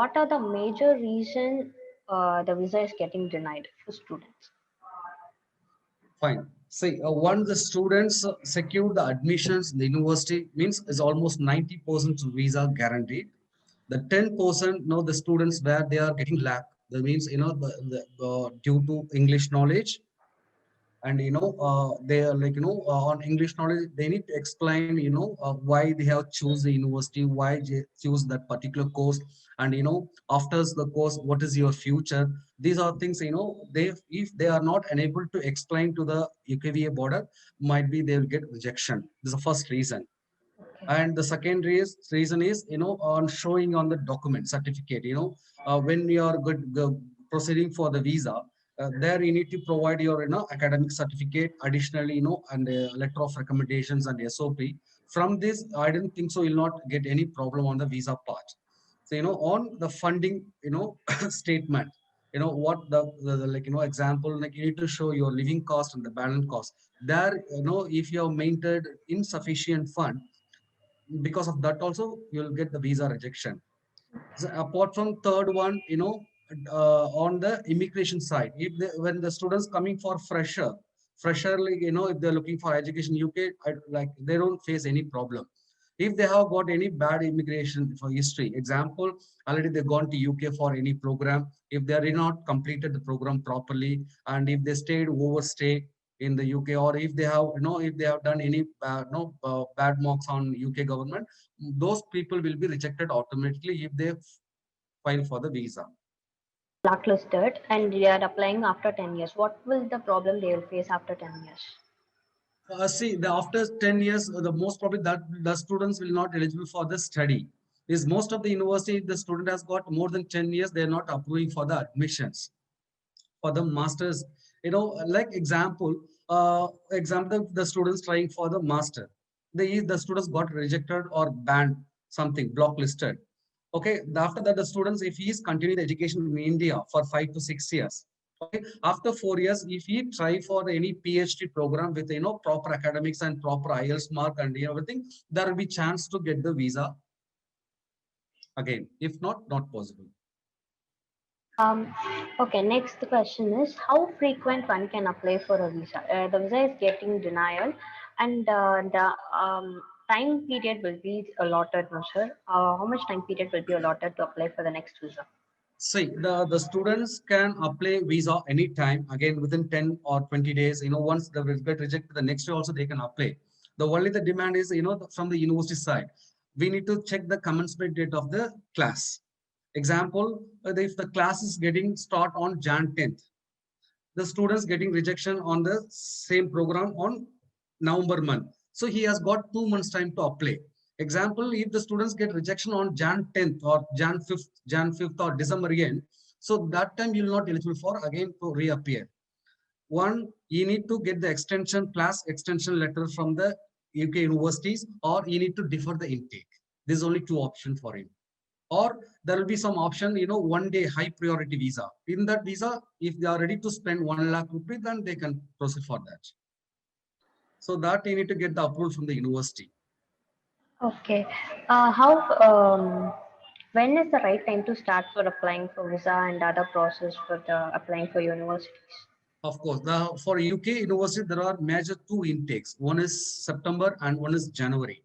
what are the major reason the visa is getting denied for students? Fine. See, once the students secure the admissions in the university, means is almost 90% visa guaranteed. The 10%, the students where they are getting lack. That means, due to English knowledge, and they are like on English knowledge, they need to explain why they have choose the university, why they choose that particular course, and after the course what is your future. These are things, they, if they are not unable to explain to the UKVA border, might be they will get rejection. This is the first reason. Okay. And the second reason is on showing on the document certificate, when you are proceeding for the visa, there you need to provide your academic certificate additionally, and a letter of recommendations and SOP. From this, I don't think so you'll not get any problem on the visa part. So on the funding, statement, what the like example, like you need to show your living cost and the balance cost. There, if you have maintained insufficient fund, because of that also you'll get the visa rejection. So apart from third one, on the immigration side, if when the students coming for fresher, like if they're looking for education UK, like they don't face any problem. If they have got any bad immigration for history, example, already they gone to UK for any program, if they are not completed the program properly, and if they stayed overstay in the UK, or if they have, if they have done any bad marks on UK government, those people will be rejected automatically if they file for the visa. Blacklisted and they are applying after 10 years. What will the problem they will face after 10 years? See, after 10 years, the most probably that the students will not eligible for the study. Is most of the university, the student has got more than 10 years, they are not approving for the admissions for the masters. Like example, the students trying for the master, the students got rejected or banned, something blocklisted. Okay, after that the students, if he is continuing the education in India for 5 to 6 years, okay, after 4 years, if he try for any PhD program with proper academics and proper IELTS mark and everything, there will be chance to get the visa again. If not possible. Um, okay, next question is how frequent one can apply for a visa? The visa is getting denial, and the time period will be allotted, no sir? How much time period will be allotted to apply for the next visa? See, the students can apply visa anytime, again within 10 or 20 days. Once they will get rejected, the next day also they can apply. The only the demand is, from the university side, we need to check the commencement date of the class. Example, if the class is getting start on Jan 10th, the students getting rejection on the same program on November month. So he has got 2 months time to apply. Example, if the students get rejection on Jan 10th or Jan 5th or December end, so that time you will not eligible for again to reappear. One, you need to get the extension plus extension letter from the UK universities, or you need to defer the intake. There's only two options for him. Or there will be some option, 1 day high priority visa. In that visa, if they are ready to spend 1 lakh rupees, then they can proceed for that. So that you need to get the approval from the university. Okay. How when is the right time to start for applying for visa and other process for the applying for universities? Of course, for UK university, there are major two intakes. One is September and one is January.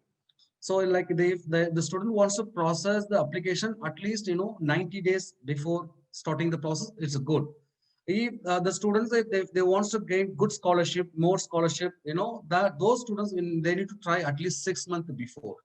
So like the student wants to process the application at least 90 days before starting the process, it's good. If the students, if they wants to gain good scholarship, more scholarship, that those students, they need to try at least 6 months before.